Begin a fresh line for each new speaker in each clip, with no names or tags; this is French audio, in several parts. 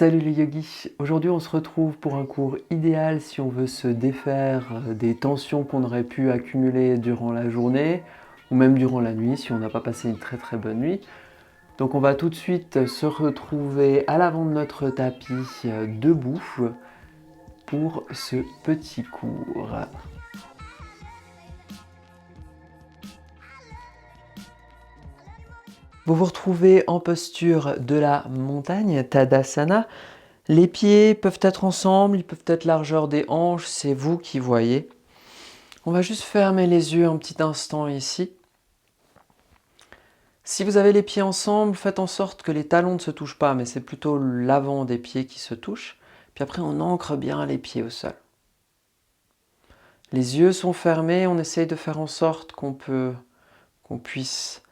Salut les yogis, aujourd'hui on se retrouve pour un cours idéal si on veut se défaire des tensions qu'on aurait pu accumuler durant la journée ou même durant la nuit si on n'a pas passé une très bonne nuit. Donc on va tout de suite se retrouver à l'avant de notre tapis debout pour ce petit cours. Vous vous retrouvez en posture de la montagne, Tadasana. Les pieds peuvent être ensemble, ils peuvent être largeur des hanches, c'est vous qui voyez. On va juste fermer les yeux un petit instant ici. Si vous avez les pieds ensemble, faites en sorte que les talons ne se touchent pas, mais c'est plutôt l'avant des pieds qui se touche. Puis après, on ancre bien les pieds au sol. Les yeux sont fermés, on essaye de faire en sorte qu'on puisse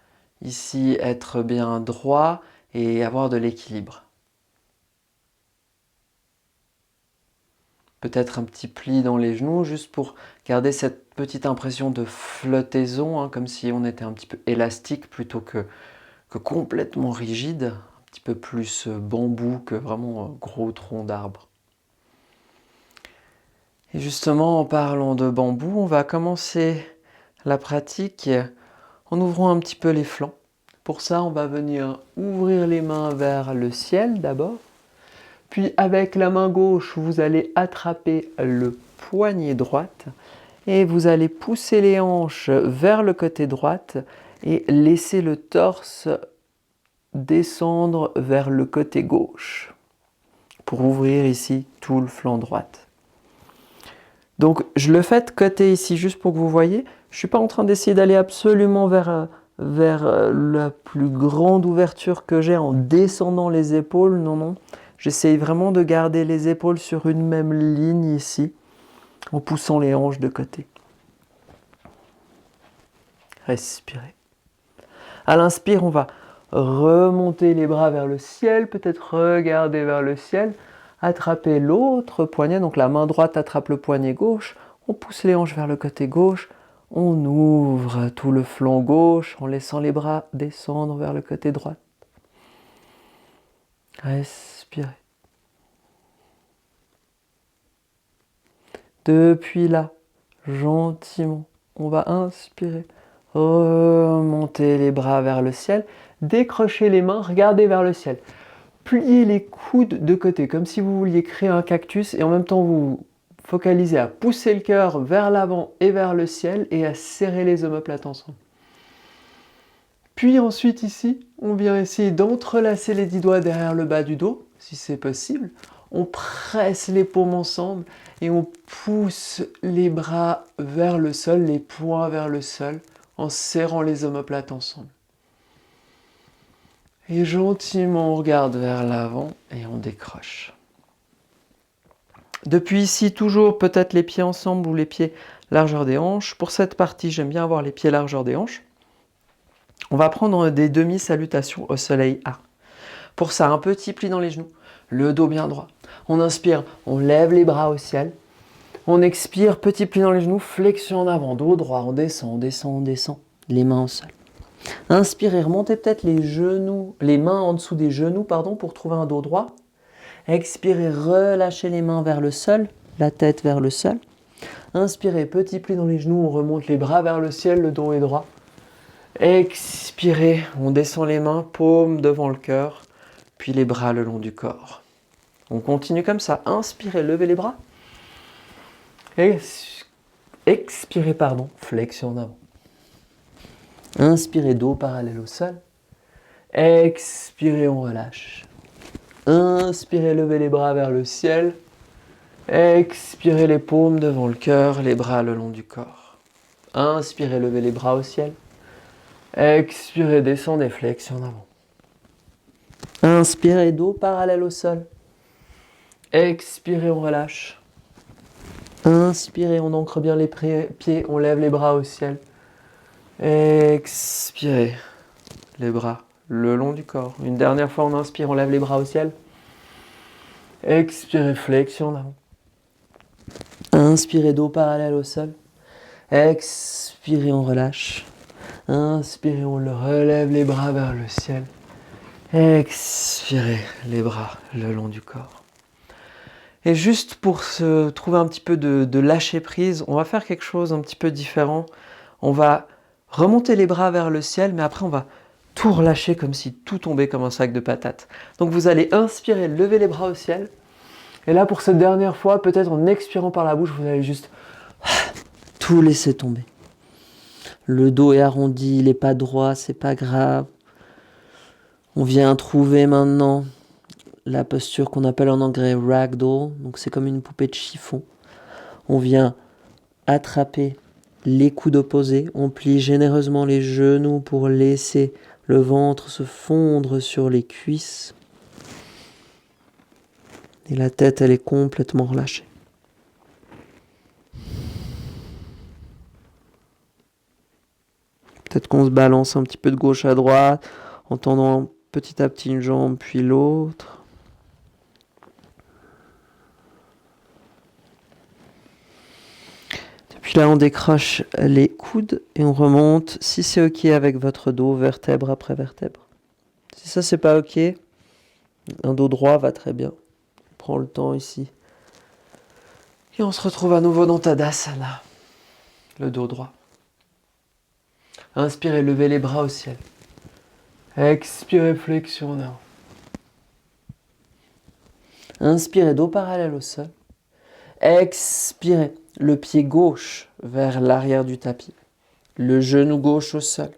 ici être bien droit et avoir de l'équilibre. Peut-être un petit pli dans les genoux, juste pour garder cette petite impression de flottaison, comme si on était un petit peu élastique plutôt que complètement rigide, un petit peu plus bambou que vraiment un gros tronc d'arbre. Et justement, en parlant de bambou, on va commencer la pratique en ouvrant un petit peu les flancs. Pour ça, on va venir ouvrir les mains vers le ciel d'abord. Puis avec la main gauche, vous allez attraper le poignet droite et vous allez pousser les hanches vers le côté droite et laisser le torse descendre vers le côté gauche pour ouvrir ici tout le flanc droite. Donc je le fais de côté ici juste pour que vous voyez. Je ne suis pas en train d'essayer d'aller absolument vers la plus grande ouverture que j'ai en descendant les épaules, non. J'essaye vraiment de garder les épaules sur une même ligne ici, en poussant les hanches de côté. Respirez. À l'inspire, on va remonter les bras vers le ciel, peut-être regarder vers le ciel, attraper l'autre poignet, donc la main droite attrape le poignet gauche, on pousse les hanches vers le côté gauche, on ouvre tout le flanc gauche en laissant les bras descendre vers le côté droit. Respirez. Depuis là, gentiment, on va inspirer, remonter les bras vers le ciel, décrocher les mains, regardez vers le ciel. Pliez les coudes de côté, comme si vous vouliez créer un cactus et en même temps vous focalisez à pousser le cœur vers l'avant et vers le ciel et à serrer les omoplates ensemble. Puis ensuite ici, on vient essayer d'entrelacer les 10 doigts derrière le bas du dos, si c'est possible. On presse les paumes ensemble et on pousse les bras vers le sol, les poings vers le sol, en serrant les omoplates ensemble. Et gentiment, on regarde vers l'avant et on décroche. Depuis ici, toujours peut-être les pieds ensemble ou les pieds largeur des hanches. Pour cette partie, j'aime bien avoir les pieds largeur des hanches. On va prendre des demi-salutations au soleil A. Pour ça, un petit pli dans les genoux, le dos bien droit. On inspire, on lève les bras au ciel. On expire, petit pli dans les genoux, flexion en avant, dos droit, on descend, les mains au sol. Inspirez, remontez peut-être les mains en dessous des genoux, pour trouver un dos droit. Expirez, relâchez les mains vers le sol, la tête vers le sol. Inspirez, petit pli dans les genoux, on remonte les bras vers le ciel, le dos est droit. Expirez, on descend les mains, paumes devant le cœur, puis les bras le long du corps. On continue comme ça. Inspirez, levez les bras. Expirez, flexion en avant. Inspirez, dos parallèle au sol. Expirez, on relâche. Inspirez, levez les bras vers le ciel. Expirez, les paumes devant le cœur, les bras le long du corps. Inspirez, levez les bras au ciel. Expirez, descendez, flexion en avant. Inspirez, dos parallèle au sol. Expirez, on relâche. Inspirez, on ancre bien les pieds, on lève les bras au ciel. Expirez, les bras le long du corps. Une dernière fois, on inspire, on lève les bras au ciel. Expirez, flexion en avant. Inspirez, dos parallèle au sol. Expirez, on relâche. Inspirez, on relève les bras vers le ciel. Expirez les bras le long du corps. Et juste pour se trouver un petit peu de lâcher prise, on va faire quelque chose un petit peu différent. On va remonter les bras vers le ciel, mais après on va tout relâcher comme si tout tombait comme un sac de patates. Donc vous allez inspirer, lever les bras au ciel. Et là pour cette dernière fois, peut-être en expirant par la bouche, vous allez juste tout laisser tomber. Le dos est arrondi, il n'est pas droit, c'est pas grave. On vient trouver maintenant la posture qu'on appelle en anglais ragdoll, donc c'est comme une poupée de chiffon. On vient attraper les coudes opposés, on plie généreusement les genoux pour laisser le ventre se fondre sur les cuisses. Et la tête, elle est complètement relâchée. Peut-être qu'on se balance un petit peu de gauche à droite, en tendant petit à petit une jambe puis l'autre. Puis là, on décroche les coudes et on remonte, si c'est OK avec votre dos, vertèbre après vertèbre. Si ça, c'est pas OK, un dos droit va très bien. On prend le temps ici. Et on se retrouve à nouveau dans Tadasana, le dos droit. Inspirez, levez les bras au ciel. Expirez, flexion en avant. Inspirez, dos parallèle au sol. Expirez, le pied gauche vers l'arrière du tapis. Le genou gauche au sol.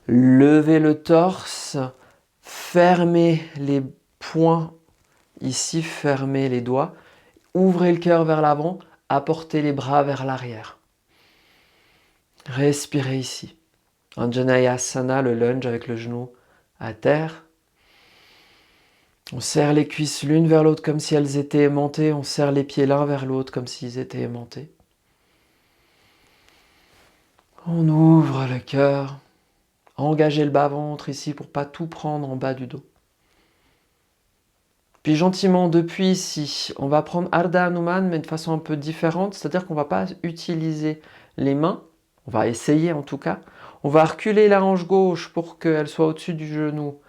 Levez le torse. Fermez les poings ici, fermez les doigts. Ouvrez le cœur vers l'avant. Apportez les bras vers l'arrière. Respirez ici. Anjaneyasana, le lunge avec le genou à terre. On serre les cuisses l'une vers l'autre comme si elles étaient aimantées. On serre les pieds l'un vers l'autre comme s'ils étaient aimantés. On ouvre le cœur. Engagez le bas-ventre ici pour ne pas tout prendre en bas du dos. Puis gentiment, depuis ici, on va prendre Ardha Hanuman, mais de façon un peu différente. C'est-à-dire qu'on ne va pas utiliser les mains. On va essayer en tout cas. On va reculer la hanche gauche pour qu'elle soit au-dessus du genou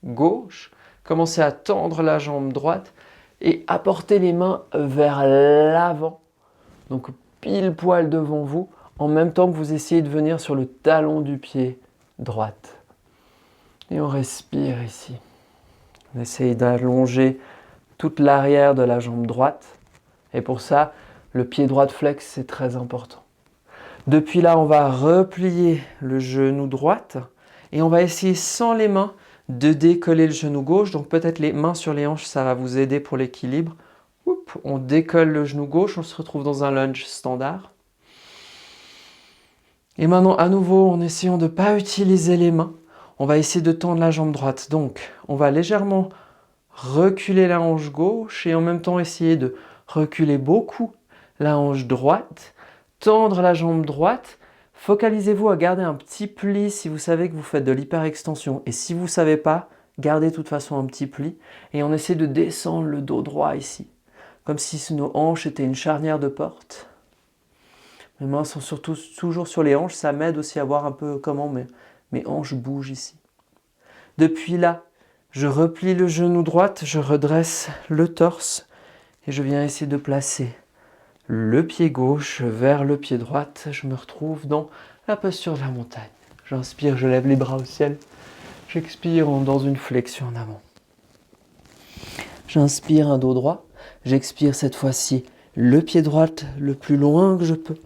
gauche. Commencez à tendre la jambe droite et apporter les mains vers l'avant. Donc pile poil devant vous, en même temps que vous essayez de venir sur le talon du pied droite. Et on respire ici. On essaye d'allonger toute l'arrière de la jambe droite. Et pour ça, le pied droit de flex, c'est très important. Depuis là, on va replier le genou droite et on va essayer sans les mains de décoller le genou gauche. Donc peut-être les mains sur les hanches, ça va vous aider pour l'équilibre. On décolle le genou gauche, on se retrouve dans un lunge standard. Et maintenant, à nouveau, en essayant de ne pas utiliser les mains, on va essayer de tendre la jambe droite. Donc, on va légèrement reculer la hanche gauche et en même temps essayer de reculer beaucoup la hanche droite, tendre la jambe droite. Focalisez-vous à garder un petit pli si vous savez que vous faites de l'hyperextension. Et si vous ne savez pas, gardez de toute façon un petit pli. Et on essaie de descendre le dos droit ici, comme si nos hanches étaient une charnière de porte. Mes mains sont surtout toujours sur les hanches, ça m'aide aussi à voir un peu comment mes hanches bougent ici. Depuis là, je replie le genou droit, je redresse le torse et je viens essayer de placer le pied gauche vers le pied droit. Je me retrouve dans la posture de la montagne. J'inspire, je lève les bras au ciel. J'expire dans une flexion en avant. J'inspire un dos droit. J'expire cette fois-ci le pied droit le plus loin que je peux.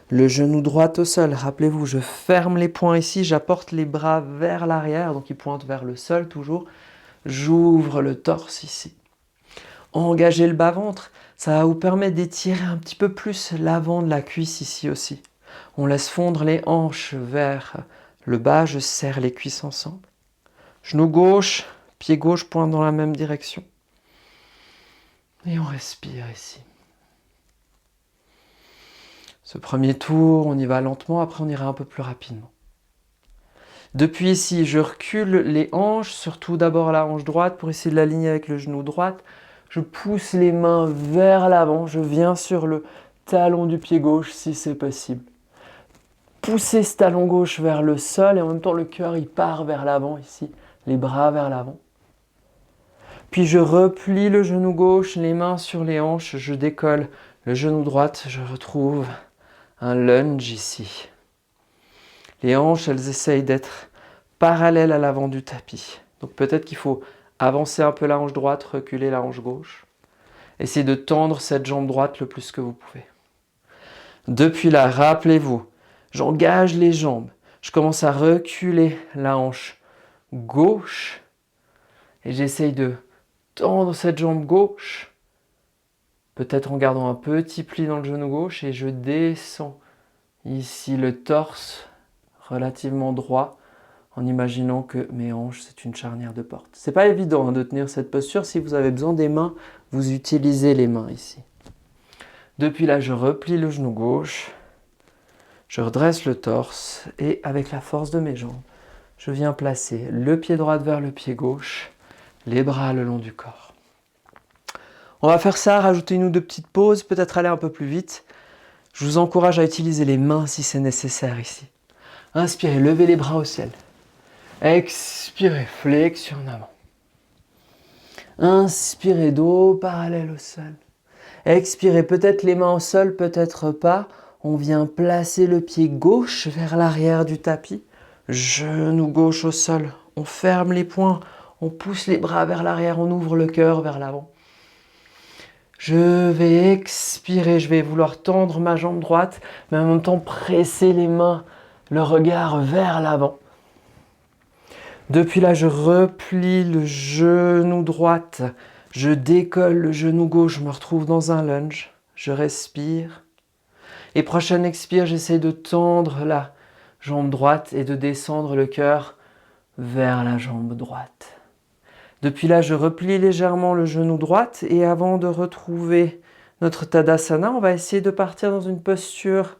Le genou droit au sol, rappelez-vous, je ferme les poings ici, j'apporte les bras vers l'arrière, donc ils pointent vers le sol toujours. J'ouvre le torse ici. Engagez le bas-ventre, ça va vous permettre d'étirer un petit peu plus l'avant de la cuisse ici aussi. On laisse fondre les hanches vers le bas, je serre les cuisses ensemble. Genou gauche, pied gauche pointe dans la même direction. Et on respire ici. Ce premier tour, on y va lentement, après on ira un peu plus rapidement. Depuis ici, je recule les hanches, surtout d'abord la hanche droite pour essayer de l'aligner avec le genou droit. Je pousse les mains vers l'avant, je viens sur le talon du pied gauche si c'est possible. Poussez ce talon gauche vers le sol et en même temps le cœur il part vers l'avant ici. les bras vers l'avant. Puis je replie le genou gauche, les mains sur les hanches, je décolle le genou droit, je retrouve un lunge ici. Les hanches, elles essayent d'être parallèles à l'avant du tapis. Donc peut-être qu'il faut avancer un peu la hanche droite, reculer la hanche gauche. Essayez de tendre cette jambe droite le plus que vous pouvez. Depuis là, rappelez-vous, j'engage les jambes. Je commence à reculer la hanche gauche et j'essaye de tendre cette jambe gauche, peut-être en gardant un petit pli dans le genou gauche, et je descends ici le torse relativement droit en imaginant que mes hanches, c'est une charnière de porte. C'est pas évident de tenir cette posture. Si vous avez besoin des mains, vous utilisez les mains ici. Depuis là, je replie le genou gauche, je redresse le torse et avec la force de mes jambes, je viens placer le pied droit vers le pied gauche, les bras le long du corps. On va faire ça, rajouter une ou deux petites pauses, peut-être aller un peu plus vite. Je vous encourage à utiliser les mains si c'est nécessaire ici. Inspirez, levez les bras au ciel. Expirez, flexion en avant. Inspirez, dos parallèle au sol. Expirez, peut-être les mains au sol, peut-être pas. On vient placer le pied gauche vers l'arrière du tapis. Genou gauche au sol. On ferme les poings. On pousse les bras vers l'arrière. On ouvre le cœur vers l'avant. Je vais expirer. Je vais vouloir tendre ma jambe droite, mais en même temps presser les mains, le regard vers l'avant. Depuis là, je replie le genou droit. Je décolle le genou gauche, je me retrouve dans un lunge. Je respire. Et prochaine expire, j'essaie de tendre la jambe droite et de descendre le cœur vers la jambe droite. Depuis là, je replie légèrement le genou droit et avant de retrouver notre Tadasana, on va essayer de partir dans une posture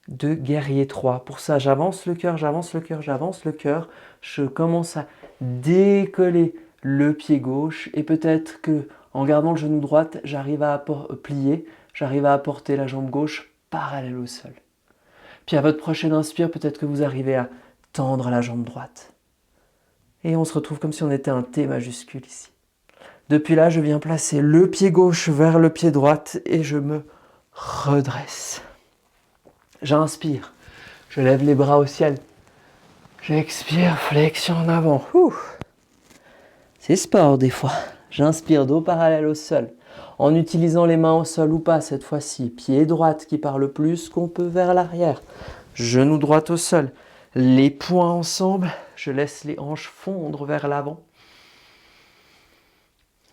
de guerrier 3. Pour ça, j'avance le cœur, j'avance le cœur, j'avance le cœur. Je commence à décoller le pied gauche et peut-être que en gardant le genou droit, j'arrive à plier, j'arrive à apporter la jambe gauche parallèle au sol. Puis à votre prochaine inspire, peut-être que vous arrivez à tendre la jambe droite. Et on se retrouve comme si on était un T majuscule ici. Depuis là, je viens placer le pied gauche vers le pied droit et je me redresse. J'inspire, je lève les bras au ciel. J'expire, flexion en avant. C'est sport des fois. J'inspire, dos parallèle au sol. En utilisant les mains au sol ou pas cette fois-ci. Pied droit qui part le plus qu'on peut vers l'arrière. Genou droit au sol. Les poings ensemble. Je laisse les hanches fondre vers l'avant.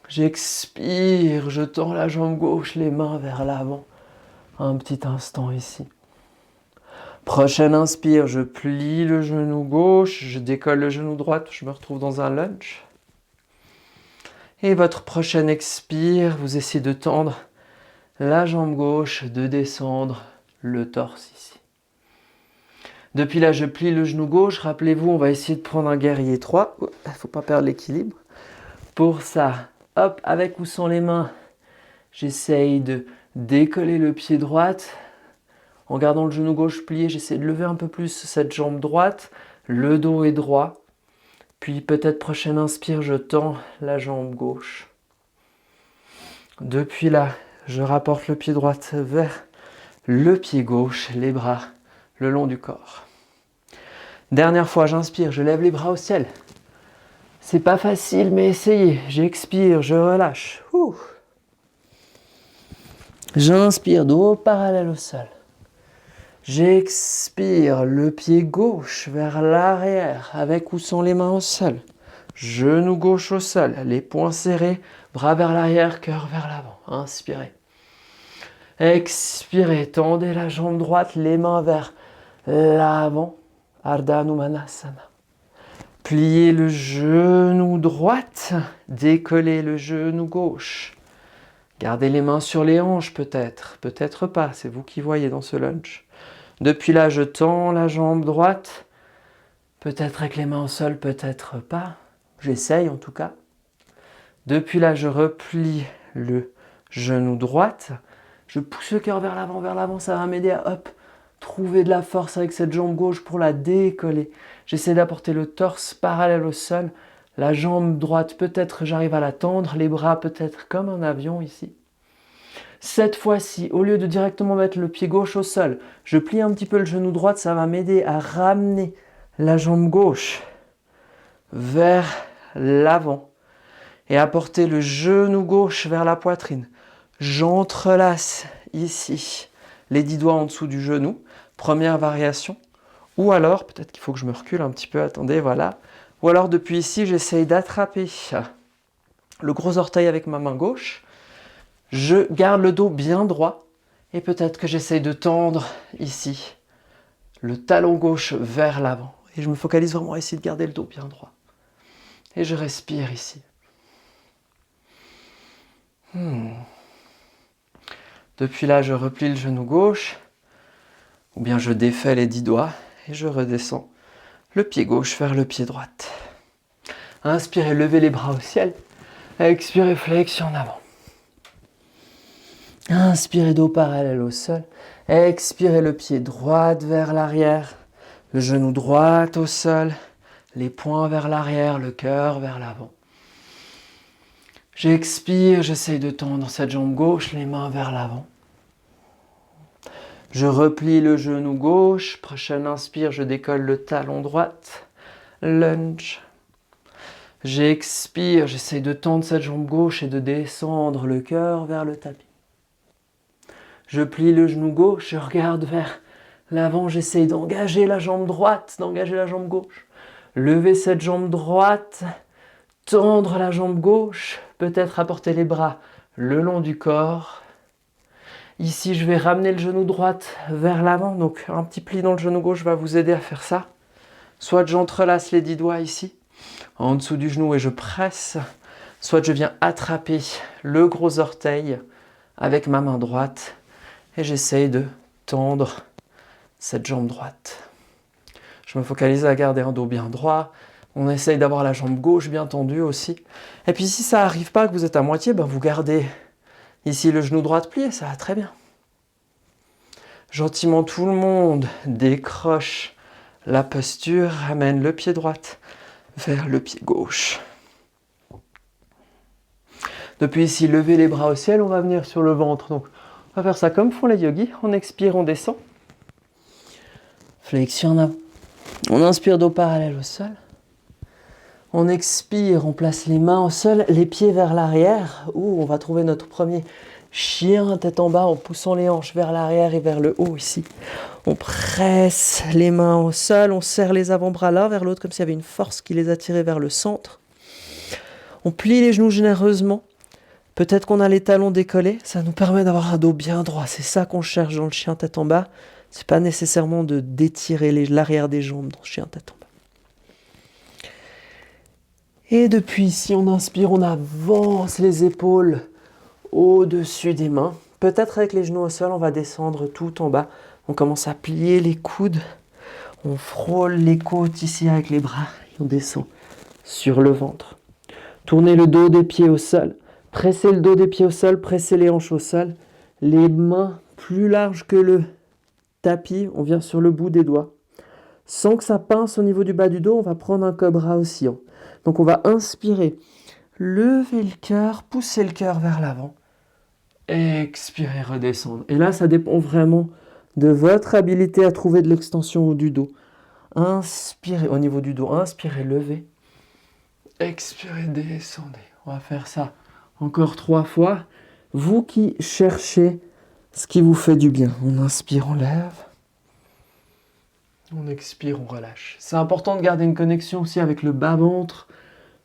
J'expire, je tends la jambe gauche, les mains vers l'avant. Un petit instant ici. Prochaine inspire, je plie le genou gauche, je décolle le genou droit, je me retrouve dans un lunge. Et votre prochaine expire, vous essayez de tendre la jambe gauche, de descendre le torse ici. Depuis là, je plie le genou gauche. Rappelez-vous, on va essayer de prendre un guerrier 3. Il ne faut pas perdre l'équilibre. Pour ça, hop, avec ou sans les mains, j'essaye de décoller le pied droit. En gardant le genou gauche plié, j'essaie de lever un peu plus cette jambe droite. Le dos est droit. Puis peut-être prochaine inspire, je tends la jambe gauche. Depuis là, je rapporte le pied droit vers le pied gauche, les bras le long du corps. Dernière fois, j'inspire, je lève les bras au ciel. C'est pas facile, mais essayez. J'expire, je relâche. J'inspire, dos parallèle au sol. J'expire, le pied gauche vers l'arrière, avec ou sans les mains au sol. Genou gauche au sol, les poings serrés, bras vers l'arrière, cœur vers l'avant. Inspirez. Expirez, tendez la jambe droite, les mains vers l'avant. Ardha Hanumanasana. Pliez le genou droit, décollez le genou gauche. Gardez les mains sur les hanches peut-être, peut-être pas, c'est vous qui voyez dans ce lunge. Depuis là, je tends la jambe droite, peut-être avec les mains au sol, peut-être pas. J'essaye en tout cas. Depuis là, je replie le genou droit. Je pousse le cœur vers l'avant, ça va m'aider à Trouvez de la force avec cette jambe gauche pour la décoller. J'essaie d'apporter le torse parallèle au sol. La jambe droite, peut-être j'arrive à la tendre. Les bras peut-être comme un avion ici. Cette fois-ci, au lieu de directement mettre le pied gauche au sol, je plie un petit peu le genou droit. Ça va m'aider à ramener la jambe gauche vers l'avant et apporter le genou gauche vers la poitrine. J'entrelace ici les 10 doigts en dessous du genou. Première variation. Ou alors, peut-être qu'il faut que je me recule un petit peu, attendez, voilà. Ou alors depuis ici, j'essaye d'attraper le gros orteil avec ma main gauche. Je garde le dos bien droit. Et peut-être que j'essaye de tendre ici le talon gauche vers l'avant. Et je me focalise vraiment à essayer de garder le dos bien droit. Et je respire ici. Depuis là, je replie le genou gauche. Ou bien je défais les 10 doigts. Et je redescends le pied gauche vers le pied droit. Inspirez, levez les bras au ciel. Expirez, flexion en avant. Inspirez, dos parallèle au sol. Expirez, le pied droit vers l'arrière. Le genou droit au sol. Les poings vers l'arrière, le cœur vers l'avant. J'expire, j'essaye de tendre cette jambe gauche, les mains vers l'avant. Je replie le genou gauche. Prochaine inspire, je décolle le talon droit. Lunge. J'expire, j'essaye de tendre cette jambe gauche et de descendre le cœur vers le tapis. Je plie le genou gauche, je regarde vers l'avant, j'essaye d'engager la jambe droite, d'engager la jambe gauche. Lever cette jambe droite, tendre la jambe gauche, peut-être apporter les bras le long du corps. Ici, je vais ramener le genou droit vers l'avant, donc un petit pli dans le genou gauche va vous aider à faire ça. Soit j'entrelace les 10 doigts ici, en dessous du genou et je presse, soit je viens attraper le gros orteil avec ma main droite et j'essaye de tendre cette jambe droite. Je me focalise à garder un dos bien droit. On essaye d'avoir la jambe gauche bien tendue aussi. Et puis si ça n'arrive pas, que vous êtes à moitié, vous gardez ici le genou droit plié, ça va très bien. Gentiment tout le monde décroche la posture, ramène le pied droit vers le pied gauche. Depuis ici, levez les bras au ciel, on va venir sur le ventre. Donc, on va faire ça comme font les yogis. On expire, on descend. Flexion en avant. On inspire, dos parallèle au sol. On expire, on place les mains au sol, les pieds vers l'arrière. On va trouver notre premier chien, tête en bas, en poussant les hanches vers l'arrière et vers le haut ici. On presse les mains au sol, on serre les avant-bras l'un vers l'autre comme s'il y avait une force qui les attirait vers le centre. On plie les genoux généreusement. Peut-être qu'on a les talons décollés, ça nous permet d'avoir un dos bien droit. C'est ça qu'on cherche dans le chien tête en bas. C'est pas nécessairement de d'étirer l'arrière des jambes dans le chien tête en bas. Et depuis ici, on inspire, on avance les épaules au-dessus des mains. Peut-être avec les genoux au sol, on va descendre tout en bas. On commence à plier les coudes. On frôle les côtes ici avec les bras. Et on descend sur le ventre. Tournez le dos des pieds au sol. Pressez le dos des pieds au sol. Pressez les hanches au sol. Les mains plus larges que le tapis. On vient sur le bout des doigts. Sans que ça pince au niveau du bas du dos, on va prendre un cobra oscillant. Donc on va inspirer. Lever le cœur. Pousser le cœur vers l'avant. Expirez, redescendre. Et là, ça dépend vraiment de votre habilité à trouver de l'extension du dos. Inspirez au niveau du dos. Inspirez, levez. Expirez, descendez. On va faire ça encore 3 fois. Vous qui cherchez ce qui vous fait du bien. On inspire, on lève. On expire, on relâche. C'est important de garder une connexion aussi avec le bas-ventre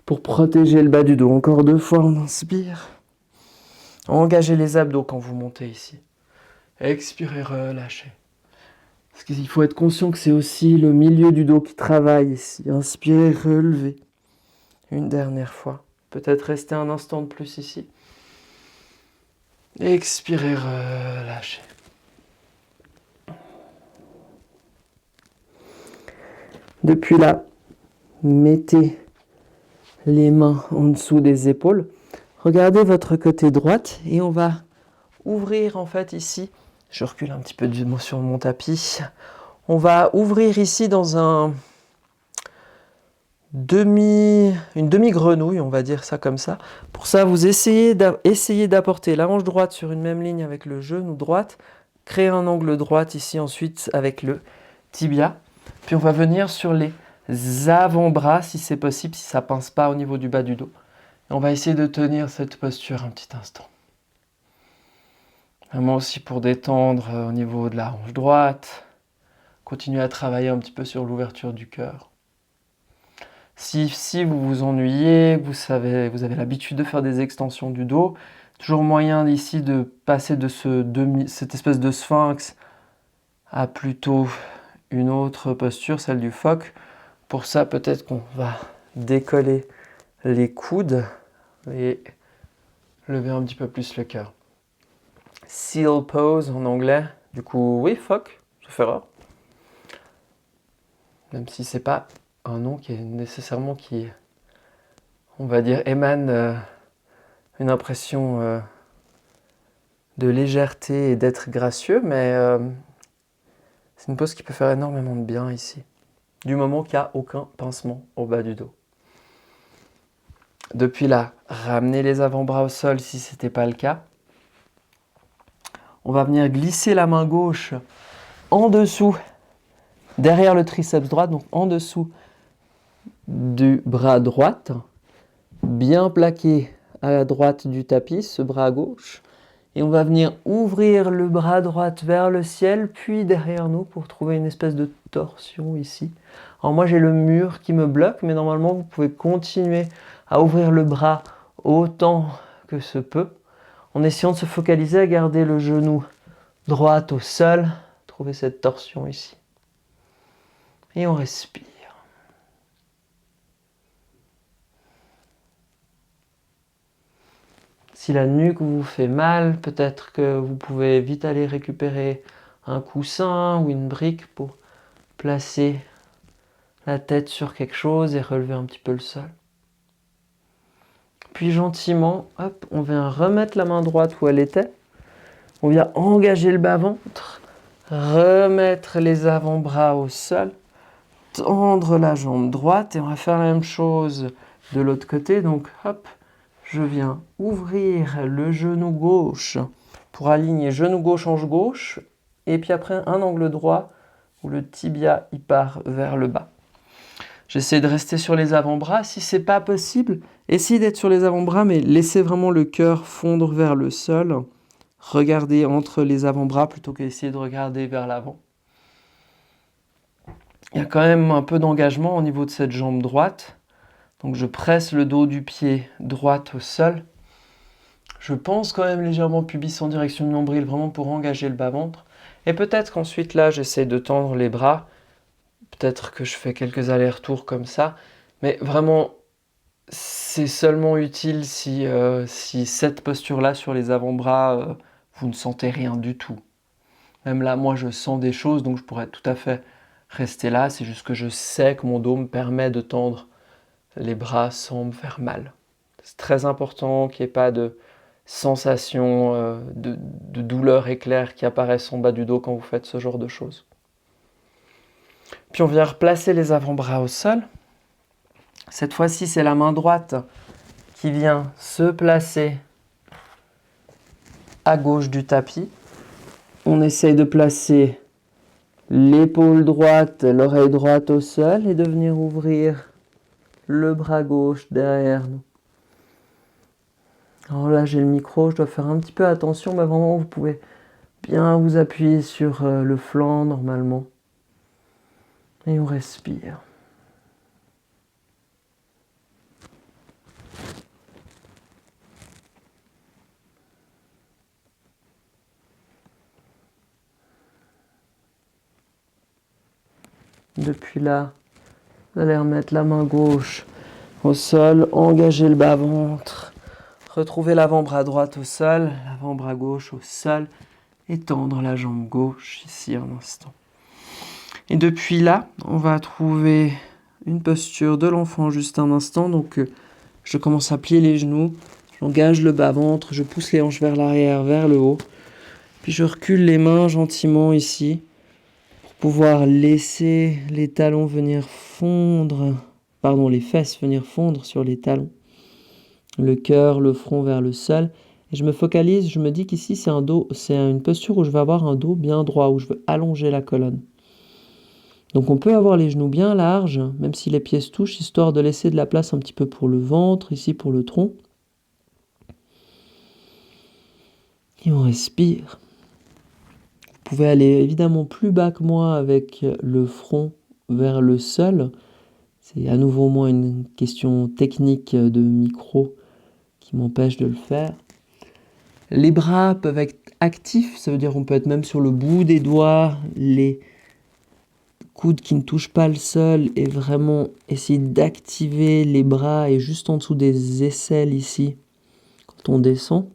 pour protéger le bas du dos. Encore 2 fois, on inspire. Engagez les abdos quand vous montez ici. Expirez, relâchez. Parce qu'il faut être conscient que c'est aussi le milieu du dos qui travaille ici. Inspirez, relevez. Une dernière fois. Peut-être rester un instant de plus ici. Expirez, relâchez. Depuis là, mettez les mains en dessous des épaules. Regardez votre côté droite et on va ouvrir en fait ici Je recule un petit peu sur mon tapis. On va ouvrir ici dans une demi-grenouille, on va dire ça comme ça. Pour ça, vous essayez d'apporter la hanche droite sur une même ligne avec le genou droit, créer un angle droit ici ensuite avec le tibia. Puis on va venir sur les avant-bras si c'est possible, si ça ne pince pas au niveau du bas du dos. Et on va essayer de tenir cette posture un petit instant. Vraiment aussi pour détendre au niveau de la hanche droite. Continuez à travailler un petit peu sur l'ouverture du cœur. Si vous vous ennuyez, vous avez l'habitude de faire des extensions du dos, toujours moyen ici de passer de cette espèce de sphinx à plutôt une autre posture, celle du phoque. Pour ça, peut-être qu'on va décoller les coudes et lever un petit peu plus le cœur. Seal pose en anglais. Du coup, oui, phoque, sauf erreur. Même si c'est pas un nom qui est nécessairement on va dire, émane une impression de légèreté et d'être gracieux, mais c'est une pose qui peut faire énormément de bien ici, du moment qu'il n'y a aucun pincement au bas du dos. Depuis là, ramenez les avant-bras au sol si ce n'était pas le cas. On va venir glisser la main gauche en dessous, derrière le triceps droit, donc en dessous du bras droit, bien plaqué à la droite du tapis, ce bras gauche. Et on va venir ouvrir le bras droit vers le ciel, puis derrière nous pour trouver une espèce de torsion ici. Alors moi j'ai le mur qui me bloque, mais normalement vous pouvez continuer à ouvrir le bras autant que se peut, en essayant de se focaliser à garder le genou droit au sol, trouver cette torsion ici. Et on respire. Si la nuque vous fait mal, peut-être que vous pouvez vite aller récupérer un coussin ou une brique pour placer la tête sur quelque chose et relever un petit peu le sol. Puis gentiment, hop, on vient remettre la main droite où elle était. On vient engager le bas-ventre, remettre les avant-bras au sol, tendre la jambe droite et on va faire la même chose de l'autre côté. Donc hop, je viens ouvrir le genou gauche pour aligner genou gauche, hanche gauche. Et puis après, un angle droit où le tibia il part vers le bas. J'essaie de rester sur les avant-bras. Si ce n'est pas possible, essayez d'être sur les avant-bras, mais laissez vraiment le cœur fondre vers le sol. Regardez entre les avant-bras plutôt qu'essayer de regarder vers l'avant. Il y a quand même un peu d'engagement au niveau de cette jambe droite. Donc je presse le dos du pied droit au sol. Je pense quand même légèrement pubis en direction du nombril, vraiment pour engager le bas-ventre. Et peut-être qu'ensuite là, j'essaie de tendre les bras. Peut-être que je fais quelques allers-retours comme ça. Mais vraiment, c'est seulement utile si cette posture-là sur les avant-bras, vous ne sentez rien du tout. Même là, moi, je sens des choses, donc je pourrais tout à fait rester là. C'est juste que je sais que mon dos me permet de tendre les bras sans me faire mal. C'est très important qu'il n'y ait pas de sensation de douleur éclair qui apparaissent en bas du dos quand vous faites ce genre de choses. Puis on vient replacer les avant-bras au sol. Cette fois-ci, c'est la main droite qui vient se placer à gauche du tapis. On essaye de placer l'épaule droite, l'oreille droite au sol et de venir ouvrir le bras gauche derrière nous. Alors là, j'ai le micro, je dois faire un petit peu attention, mais vraiment, vous pouvez bien vous appuyer sur le flanc normalement. Et on respire. Depuis là, vous allez remettre la main gauche au sol, engager le bas-ventre, retrouver l'avant-bras droit au sol, l'avant-bras gauche au sol, et tendre la jambe gauche ici un instant. Et depuis là, on va trouver une posture de l'enfant juste un instant. Donc je commence à plier les genoux, j'engage le bas-ventre, je pousse les hanches vers l'arrière, vers le haut. Puis je recule les mains gentiment ici pour pouvoir laisser les talons venir fondre, pardon, les fesses venir fondre sur les talons. Le cœur, le front vers le sol. Et je me focalise, je me dis qu'ici c'est une posture où je vais avoir un dos bien droit, où je veux allonger la colonne. Donc on peut avoir les genoux bien larges, même si les pieds se touchent, histoire de laisser de la place un petit peu pour le ventre, ici pour le tronc. Et on respire. Vous pouvez aller évidemment plus bas que moi avec le front vers le sol. C'est à nouveau moins une question technique de micro qui m'empêche de le faire. Les bras peuvent être actifs, ça veut dire qu'on peut être même sur le bout des doigts, les coudes qui ne touchent pas le sol et vraiment essayer d'activer les bras et juste en dessous des aisselles ici quand on descend.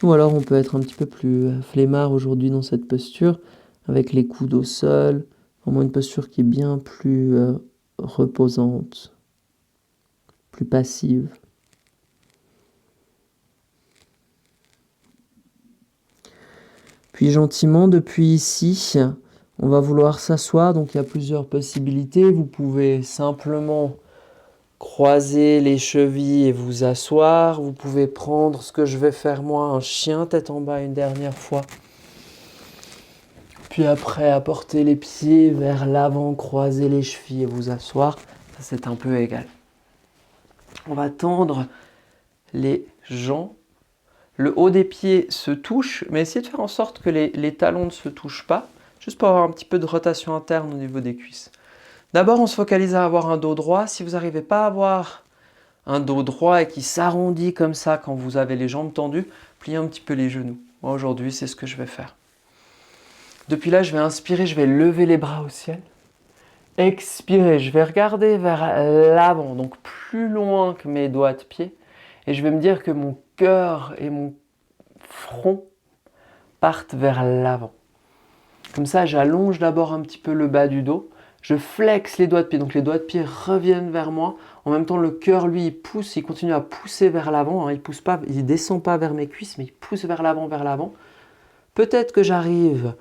Ou alors on peut être un petit peu plus flemmard aujourd'hui dans cette posture avec les coudes au sol, vraiment une posture qui est bien plus reposante, plus passive. Puis gentiment, depuis ici, on va vouloir s'asseoir. Donc il y a plusieurs possibilités. Vous pouvez simplement croiser les chevilles et vous asseoir. Vous pouvez prendre ce que je vais faire moi, un chien tête en bas une dernière fois. Puis après, apporter les pieds vers l'avant, croiser les chevilles et vous asseoir. Ça, c'est un peu égal. On va tendre les jambes. Le haut des pieds se touche, mais essayez de faire en sorte que les talons ne se touchent pas, juste pour avoir un petit peu de rotation interne au niveau des cuisses. D'abord, on se focalise à avoir un dos droit. Si vous n'arrivez pas à avoir un dos droit et qui s'arrondit comme ça quand vous avez les jambes tendues, pliez un petit peu les genoux. Moi, aujourd'hui, c'est ce que je vais faire. Depuis là, je vais inspirer, je vais lever les bras au ciel. Expirer, je vais regarder vers l'avant, donc plus loin que mes doigts de pied. Et je vais me dire que mon cœur et mon front partent vers l'avant. Comme ça, j'allonge d'abord un petit peu le bas du dos. Je flexe les doigts de pied, donc les doigts de pied reviennent vers moi. En même temps, le cœur, lui, il pousse, il continue à pousser vers l'avant. Il pousse pas, il descend pas vers mes cuisses, mais il pousse vers l'avant, vers l'avant. Peut-être que j'arrive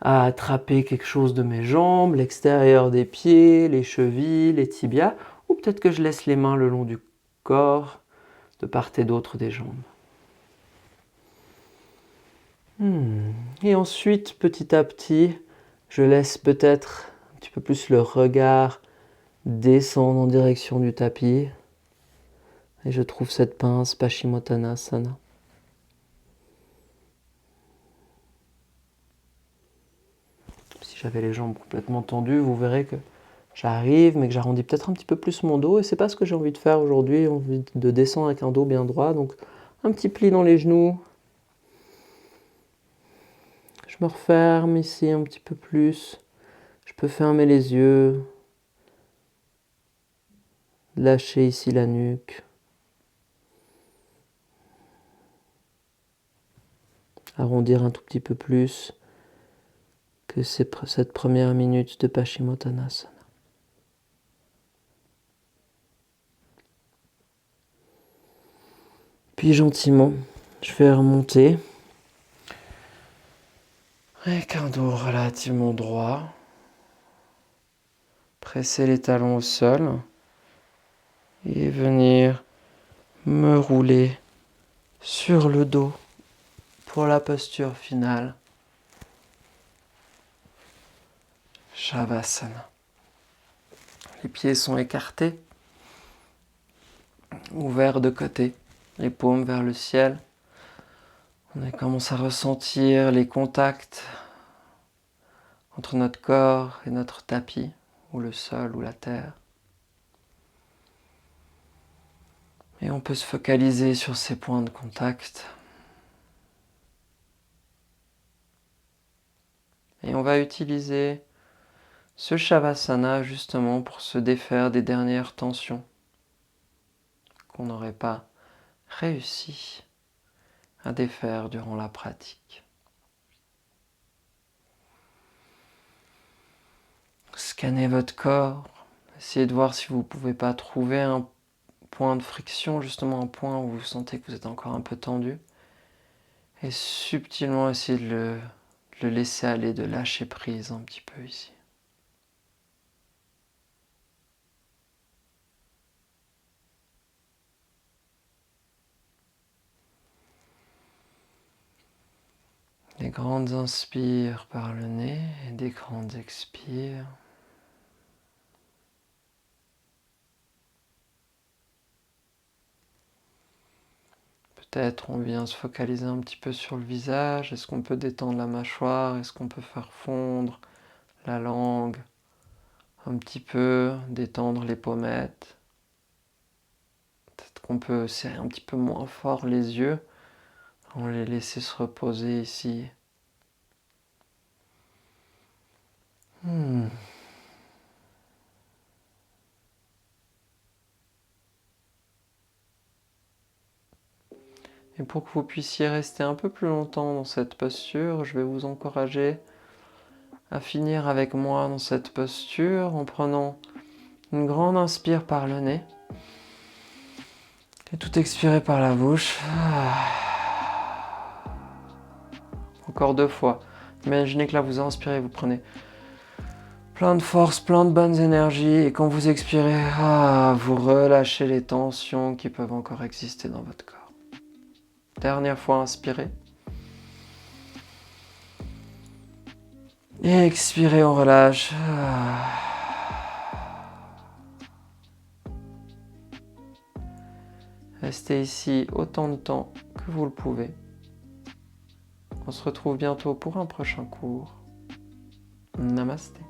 à attraper quelque chose de mes jambes, l'extérieur des pieds, les chevilles, les tibias, ou peut-être que je laisse les mains le long du corps, de part et d'autre des jambes. Et ensuite, petit à petit, je laisse peut-être un petit peu plus le regard descendre en direction du tapis. Et je trouve cette pince Paschimottanasana. Si j'avais les jambes complètement tendues, vous verrez que j'arrive, mais que j'arrondis peut-être un petit peu plus mon dos. Et c'est pas ce que j'ai envie de faire aujourd'hui. J'ai envie de descendre avec un dos bien droit. Donc un petit pli dans les genoux. Je me referme ici un petit peu plus. Je peux fermer les yeux. Lâcher ici la nuque. Arrondir un tout petit peu plus que cette première minute de Paschimottanasana. Puis gentiment, je vais remonter avec un dos relativement droit. Presser les talons au sol et venir me rouler sur le dos pour la posture finale. Shavasana. Les pieds sont écartés, ouverts de côté, les paumes vers le ciel. On commence à ressentir les contacts entre notre corps et notre tapis, ou le sol, ou la terre. Et on peut se focaliser sur ces points de contact. Et on va utiliser ce Shavasana justement pour se défaire des dernières tensions qu'on n'aurait pas réussi à défaire durant la pratique. Scannez votre corps, essayez de voir si vous ne pouvez pas trouver un point de friction, justement un point où vous sentez que vous êtes encore un peu tendu. Et subtilement essayer de le laisser aller, de lâcher prise un petit peu ici. Des grandes inspires par le nez et des grandes expires. Peut-être on vient se focaliser un petit peu sur le visage. Est-ce qu'on peut détendre la mâchoire? Est-ce qu'on peut faire fondre la langue? Un petit peu, détendre les pommettes. Peut-être qu'on peut serrer un petit peu moins fort les yeux. On les laisser se reposer ici. Et pour que vous puissiez rester un peu plus longtemps dans cette posture, je vais vous encourager à finir avec moi dans cette posture en prenant une grande inspire par le nez et tout expirer par la bouche. Encore 2 fois. Imaginez que là vous inspirez, vous prenez plein de force, plein de bonnes énergies et quand vous expirez, vous relâchez les tensions qui peuvent encore exister dans votre corps. Dernière fois, inspirez. Et expirez, on relâche. Restez ici autant de temps que vous le pouvez. On se retrouve bientôt pour un prochain cours. Namasté.